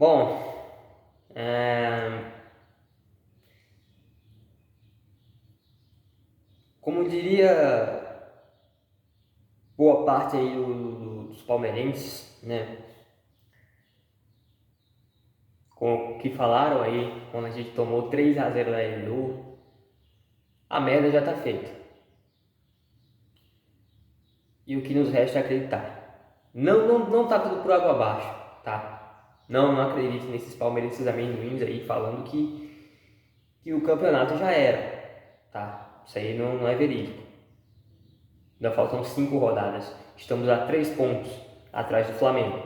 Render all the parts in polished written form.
Bom, é, como diria boa parte aí dos palmeirenses, né? Com o que falaram aí quando a gente tomou 3-0 da LDU, a merda já tá feita. E o que nos resta é acreditar. Não tá tudo por água abaixo, tá? Não acredite nesses palmeirenses amendoins aí falando que o campeonato já era, tá? Isso aí não é verídico. Ainda faltam 5 rodadas. Estamos a 3 pontos atrás do Flamengo.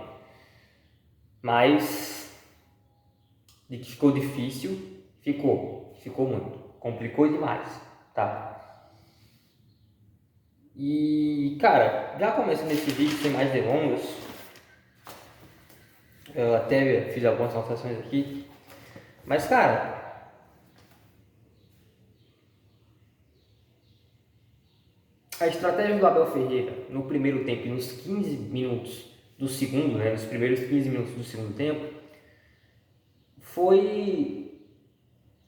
Mas de que ficou difícil, ficou muito. Complicou demais, tá? E, cara, já começando esse vídeo sem mais delongas, eu até fiz algumas anotações aqui, mas, cara, a estratégia do Abel Ferreira no primeiro tempo e nos 15 minutos do segundo, né, nos primeiros 15 minutos do segundo tempo, foi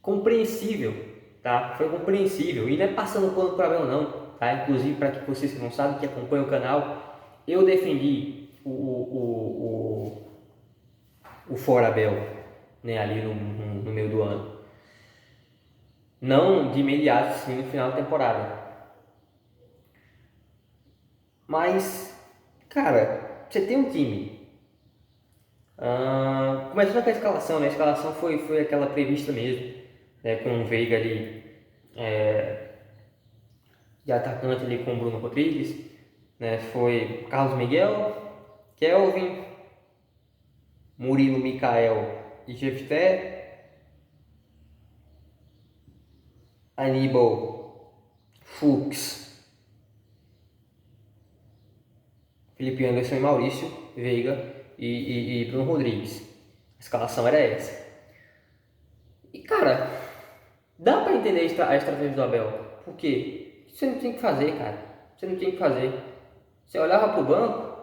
compreensível, tá? Foi compreensível, e não é passando pano para o Abel não, tá? Inclusive, para vocês que não sabem, que acompanham o canal, eu defendi o Fora Abel, né, ali no meio do ano. Não de imediato, sim, no final da temporada. Mas, cara, você tem um time. Começando com a escalação, né? A escalação foi aquela prevista mesmo, né? Com o Veiga ali de atacante ali com o Bruno Rodrigues, né? Foi Carlos Miguel, Kelvin, Murilo, Mikael e Jefté, Aníbal, Fux, Felipe Anderson e Maurício, Veiga e Bruno Rodrigues. A escalação era essa. E, cara, dá pra entender a estratégia do Abel. Por quê? Você não tinha que fazer, cara. Você não tinha que fazer. Você olhava pro banco,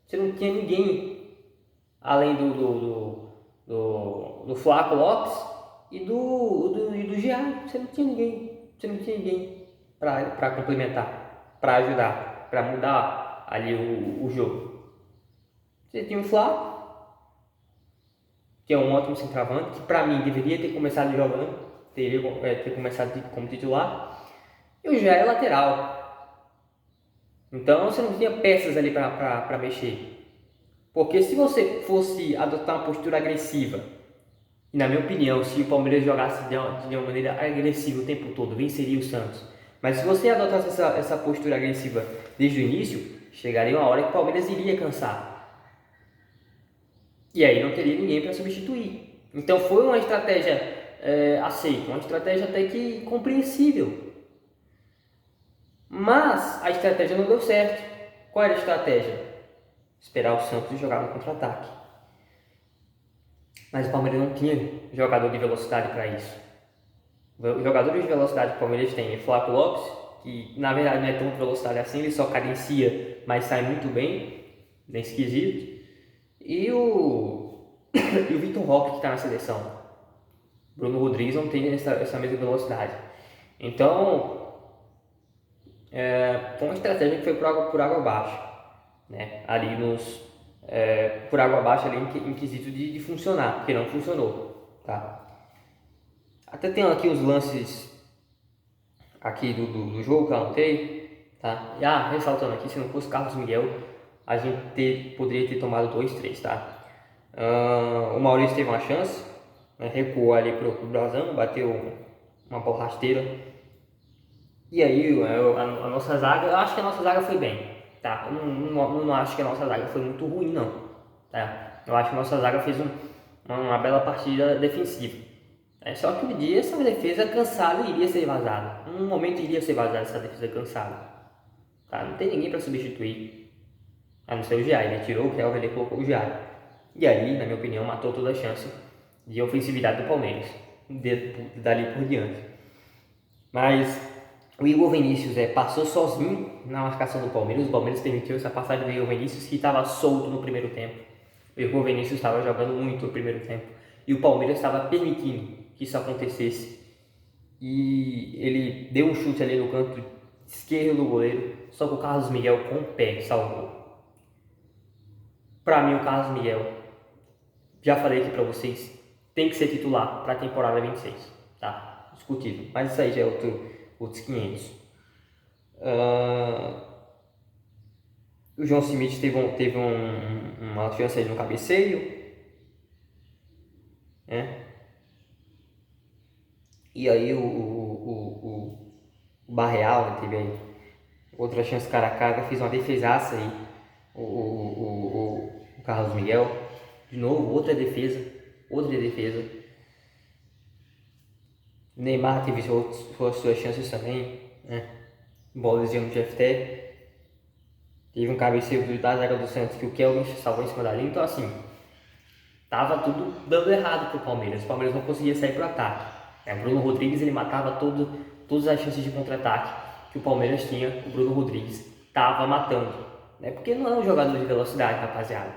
você não tinha ninguém além do Flaco Lopes e do Jean. Você não tinha ninguém. Você não tinha ninguém pra complementar, pra ajudar, pra mudar ali o jogo. Você tinha o Flaco, que é um ótimo centroavante, que pra mim deveria ter começado jogando, teria ter começado como titular, e o Jean é lateral. Então você não tinha peças ali para mexer. Porque se você fosse adotar uma postura agressiva, e na minha opinião, se o Palmeiras jogasse de uma maneira agressiva o tempo todo, venceria o Santos. Mas se você adotasse essa postura agressiva desde o início, chegaria uma hora que o Palmeiras iria cansar. E aí não teria ninguém para substituir. Então foi uma estratégia aceita, uma estratégia até que compreensível. Mas a estratégia não deu certo. Qual era a estratégia? Esperar o Santos jogar no contra-ataque. Mas o Palmeiras não tinha jogador de velocidade para isso. Os jogadores de velocidade que o Palmeiras tem é Flávio Lopes, que na verdade não é tão de velocidade assim, ele só cadencia, mas sai muito bem, nesse quesito. E o Vitor Roque, que está na seleção. Bruno Rodrigues não tem essa mesma velocidade. Então, foi uma estratégia que foi por água abaixo, né? Ali por água abaixo ali em quesito de funcionar, porque não funcionou, tá? Até tem aqui os lances aqui do jogo que eu anotei, tá? E ressaltando aqui, se não fosse Carlos Miguel, a gente poderia ter tomado 2-3, tá? O Maurício teve uma chance, né? Recuou ali pro Brasão, bateu uma bola rasteira. E aí a nossa zaga, eu acho que a nossa zaga foi bem, tá? Eu não acho que a nossa zaga foi muito ruim, não, tá? Eu acho que a nossa zaga fez uma bela partida defensiva. Só que um dia essa defesa cansada iria ser vazada. Um momento iria ser vazada essa defesa cansada, tá? Não tem ninguém para substituir, a não ser o Giai, né? Tirou o Kelvin e colocou o Giai. E aí, na minha opinião, matou toda a chance de ofensividade do Palmeiras, dali por diante. Mas O Igor Vinícius passou sozinho na marcação do Palmeiras. O Palmeiras permitiu essa passagem do Igor Vinícius, que estava solto no primeiro tempo. O Igor Vinícius estava jogando muito no primeiro tempo. E o Palmeiras estava permitindo que isso acontecesse. E ele deu um chute ali no canto esquerdo do goleiro, só que o Carlos Miguel com o pé salvou. Para mim, o Carlos Miguel, já falei aqui para vocês, tem que ser titular para a temporada 26, tá? Discutível. Mas isso aí já é outros 500. O João Smith teve uma chance aí no cabeceio, né? E aí o Barreal, né, teve aí outra chance cara a cara, fez uma defesaça aí, o Carlos Miguel. De novo, outra defesa. O Neymar teve suas chances também, né? Bolas de FT. Teve um cabeceio da zaga do Santos que o Kelvin salvou em cima da linha. Então, assim, tava tudo dando errado pro Palmeiras. O Palmeiras não conseguia sair pro ataque. O Bruno Rodrigues, ele matava todas as chances de contra-ataque que o Palmeiras tinha. O Bruno Rodrigues tava matando, né? Porque não é um jogador de velocidade, rapaziada.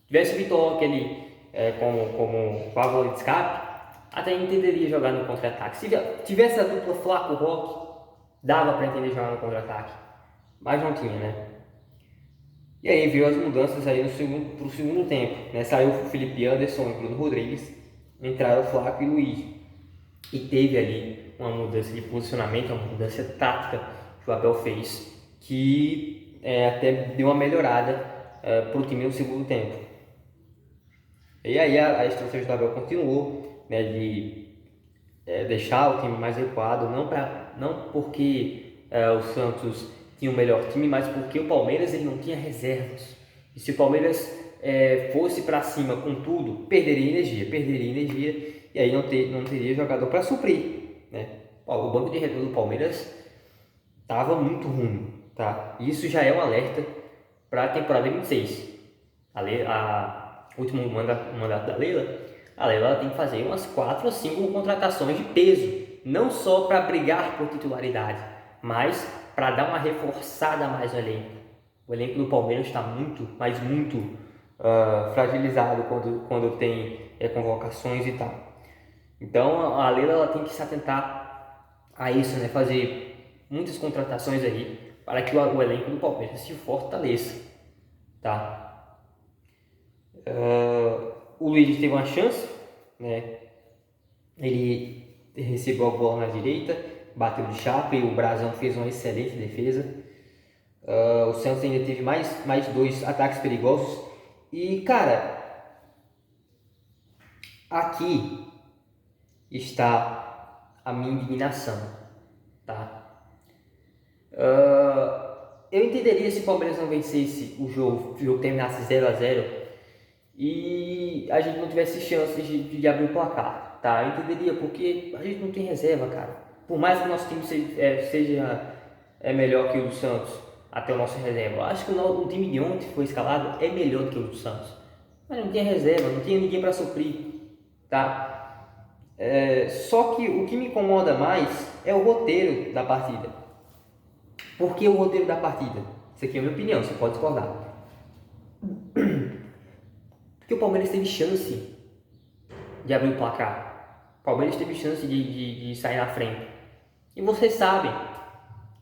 Se tivesse o Vitor Roque ali como válvula de escape, até entenderia jogar no contra-ataque. Se tivesse a dupla Flaco-Roque, dava para entender jogar no contra-ataque. Mas não tinha, né? E aí veio as mudanças aí pro segundo tempo, né? Saiu o Felipe Anderson e Bruno Rodrigues, entraram o Flaco e Luiz. E teve ali uma mudança de posicionamento, uma mudança tática que o Abel fez, que até deu uma melhorada pro time no segundo tempo. E aí a estratégia do Abel continuou, né, de deixar o time mais recuado, não porque o Santos tinha o melhor time, mas porque o Palmeiras ele não tinha reservas. E se o Palmeiras fosse para cima com tudo, perderia energia, e aí não teria jogador para suprir, né? O banco de reserva do Palmeiras estava muito ruim, tá? Isso já é um alerta para a temporada 26. O último mandato da Leila, a Leila tem que fazer umas 4 ou 5 contratações de peso, não só para brigar por titularidade, mas para dar uma reforçada mais no elenco. O elenco do Palmeiras está muito fragilizado quando tem convocações e tal. Então a Leila ela tem que se atentar a isso, né? Fazer muitas contratações aí para que o elenco do Palmeiras se fortaleça, tá? O Luiz teve uma chance, né? Ele recebeu a bola na direita, bateu de chapa e o Brasão fez uma excelente defesa. O Santos ainda teve mais 2 ataques perigosos. E, cara, aqui está a minha indignação, tá? Eu entenderia se o Palmeiras não vencesse o jogo terminasse 0-0 e a gente não tivesse chances de abrir o placar, tá? Eu entenderia, porque a gente não tem reserva, cara. Por mais que o nosso time seja melhor que o do Santos, até o nosso reserva. Eu acho que o time de ontem que foi escalado é melhor do que o do Santos. Mas não tinha reserva, não tinha ninguém para suprir, tá? Só que o que me incomoda mais é o roteiro da partida. Por que o roteiro da partida? Isso aqui é a minha opinião, você pode discordar. Porque o Palmeiras teve chance de abrir o placar. O Palmeiras teve chance de sair na frente. E vocês sabem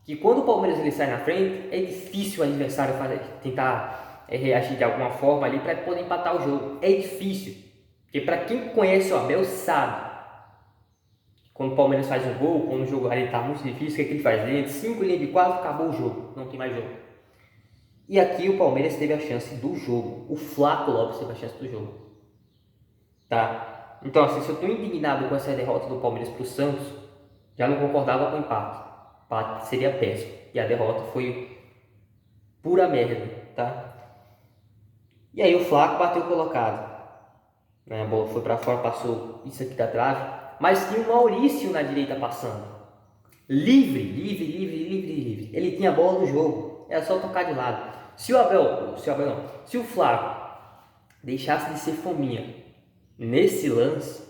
que quando o Palmeiras ele sai na frente, é difícil o adversário tentar reagir de alguma forma ali para poder empatar o jogo. É difícil. Porque para quem conhece o Abel sabe. Quando o Palmeiras faz um gol, quando o jogo ali está muito difícil, o que, é que ele faz? Ele 5 linhas de 4, acabou o jogo. Não tem mais jogo. E aqui o Palmeiras teve a chance do jogo. O Flaco Lopes teve a chance do jogo. Tá? Então, assim, se eu estou indignado com essa derrota do Palmeiras para o Santos, já não concordava com o empate. O empate seria péssimo. E a derrota foi pura merda, tá? E aí o Flaco bateu colocado. A bola foi para fora, passou isso aqui da trave. Mas tinha o Maurício na direita passando. Livre. Ele tinha a bola no jogo. Era só tocar de lado. Se o Flaco deixasse de ser fominha nesse lance,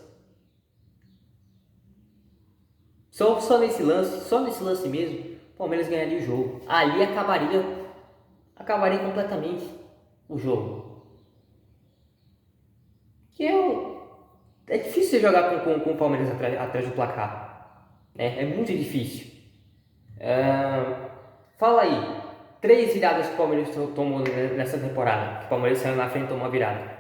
Só nesse lance mesmo, o Palmeiras ganharia o jogo. Ali acabaria completamente o jogo. Que é difícil você jogar com o Palmeiras atrás do placar. É muito difícil. Fala aí, 3 viradas que o Palmeiras tomou nessa temporada. Que o Palmeiras saiu na frente e tomou uma virada.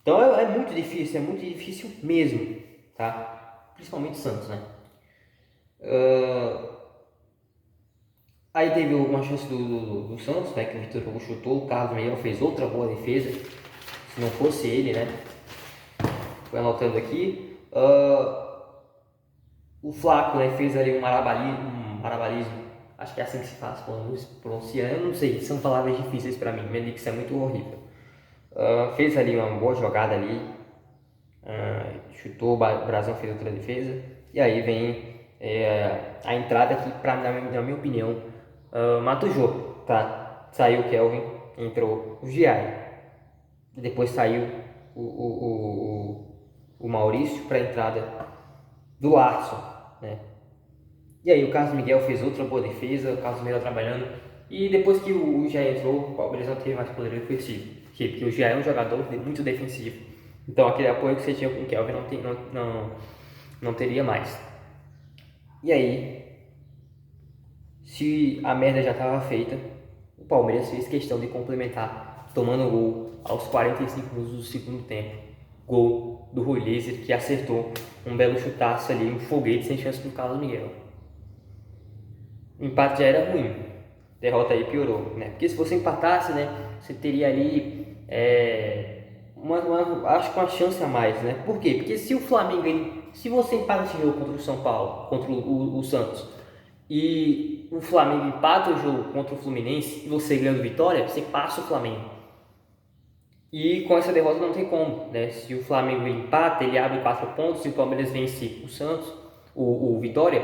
Então é muito difícil mesmo, tá? Principalmente o Santos, né? Aí teve uma chance do Santos, né? Que o Vitor Hugo chutou, o Carlos Miguel fez outra boa defesa. Se não fosse ele, né? Fui anotando aqui. O Flaco, né, fez ali um marabalismo. Acho que é assim que se faz, pronuncia. Eu não sei, são palavras difíceis para mim. Minha dicção é muito horrível. Fez ali uma boa jogada ali. Chutou, o Brasão fez outra defesa. E aí vem a entrada que, na minha opinião, mata o jogo, tá? Saiu o Kelvin, entrou o Giai. Depois saiu o Maurício para a entrada do Larson, né? E aí o Carlos Miguel fez outra boa defesa, o Carlos Miguel trabalhando. E depois que o Giai entrou, o Palmeiras não teve mais poder ofensivo. Porque o Giai é um jogador muito defensivo. Então aquele apoio que você tinha com o Kelvin não teria mais. E aí, se a merda já estava feita, o Palmeiras fez questão de complementar, tomando gol aos 45 minutos do segundo tempo. Gol do Rui Laser, que acertou um belo chutaço ali, um foguete sem chance pro Carlos Miguel. O empate já era ruim, derrota aí piorou, né? Porque se você empatasse, né, você teria ali acho que uma chance a mais, né? Por quê? Porque se o Flamengo, se você empata esse jogo contra o São Paulo, contra o Santos, e o Flamengo empata o jogo contra o Fluminense e você ganha vitória, você passa o Flamengo. E com essa derrota não tem como, né? Se o Flamengo empata, ele abre 4 pontos. Se o Palmeiras vence o Santos, o Vitória,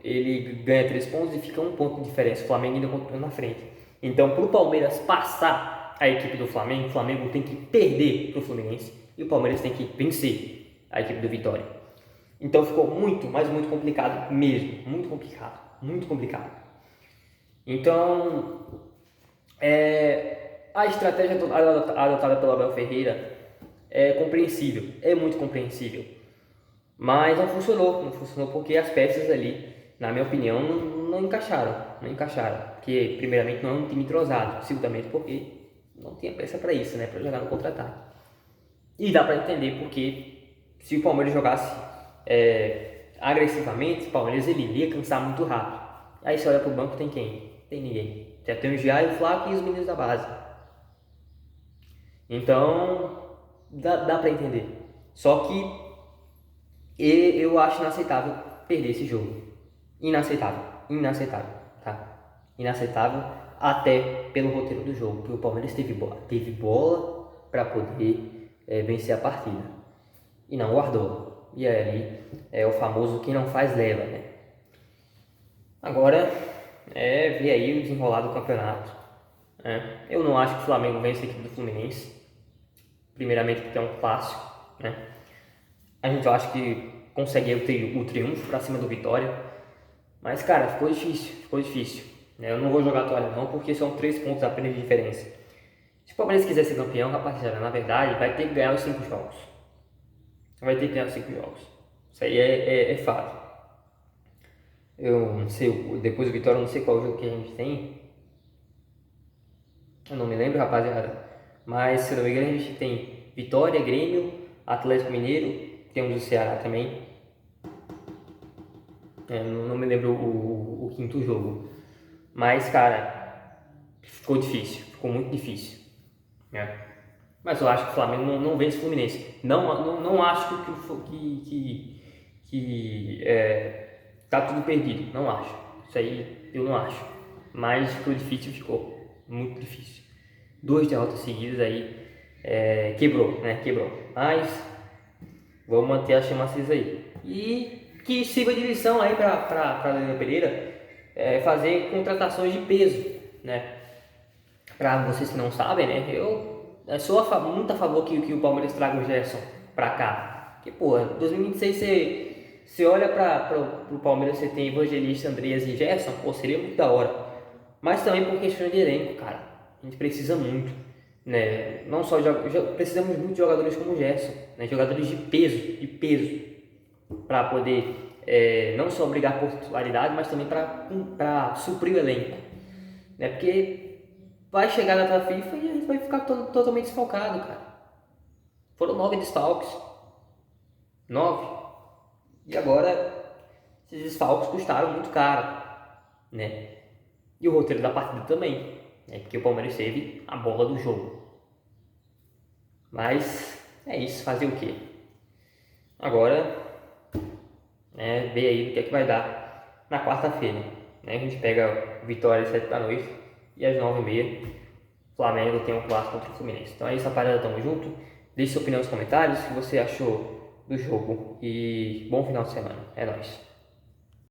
ele ganha 3 pontos e fica 1 ponto de diferença. O Flamengo ainda continua na frente. Então, para o Palmeiras passar a equipe do Flamengo, o Flamengo tem que perder para o Fluminense e o Palmeiras tem que vencer a equipe do Vitória. Então ficou muito, mas muito complicado mesmo. Muito complicado. Então, a estratégia adotada pelo Abel Ferreira é compreensível, é muito compreensível. Mas não funcionou porque as peças ali, na minha opinião, não encaixaram. Porque, primeiramente, não é um time entrosado. Segundamente, porque não tinha peça para isso, né? Para jogar no contra-ataque. E dá para entender porque se o Palmeiras jogasse agressivamente, o Palmeiras ele iria cansar muito rápido. Aí você olha pro banco, tem quem? Tem ninguém. Já tem o Giai, o Flaco e os meninos da base. Então, dá para entender. Só que eu acho inaceitável perder esse jogo. Inaceitável, tá? Inaceitável até pelo roteiro do jogo, porque o Palmeiras teve bola para poder vencer a partida e não guardou. E aí é o famoso quem não faz leva, né? Agora ver aí o desenrolar do campeonato. Eu não acho que o Flamengo vence a equipe do Fluminense. Primeiramente porque é um clássico, né? A gente acha que consegue o triunfo para cima do Vitória. Mas, cara, ficou difícil. Eu não vou jogar a toalha não, porque são 3 pontos apenas de diferença. Se o Palmeiras quiser ser campeão, rapaziada, na verdade, vai ter que ganhar os 5 jogos. Isso aí é fato. Eu não sei, depois do Vitória, eu não sei qual jogo que a gente tem. Eu não me lembro, rapaziada. Mas, se não me engano, a gente tem Vitória, Grêmio, Atlético Mineiro, temos o Ceará também. Não me lembro o quinto jogo. Mas, cara, ficou muito difícil. Né? Mas eu acho que o Flamengo não vence o Fluminense. Não acho que tá tudo perdido. Não acho. Isso aí eu não acho. Mas ficou muito difícil. 2 derrotas seguidas aí. Quebrou. Mas vamos manter a chama acesa aí. E que sirva de lição aí para Leandro Pereira fazer contratações de peso, né? Para vocês que não sabem, né? Eu sou muito a favor que o Palmeiras traga o Gerson para cá. Porque, pô, 2026 Você olha para o Palmeiras, você tem Evangelista, Andreas e Gerson, pô, seria muito da hora. Mas também por questão de elenco, cara. A gente precisa muito, né? Não só precisamos muito de jogadores como o Gerson, né? Jogadores de peso, para poder não só brigar por titularidade, mas também para suprir o elenco, né? Porque vai chegar na data FIFA e a gente vai ficar totalmente desfalcado, cara. Foram 9 desfalques, 9. E agora esses desfalques custaram muito caro, né? E o roteiro da partida também, né? Porque o Palmeiras teve a bola do jogo. Mas é isso, fazer o quê? Agora, né, ver aí o que é que vai dar na quarta-feira, né? A gente pega Vitória às 7 da noite e às 9h30 o Flamengo tem um clássico contra o Fluminense. Então é isso, rapaziada, tamo junto. Deixe sua opinião nos comentários, o que você achou do jogo e bom final de semana. É nóis.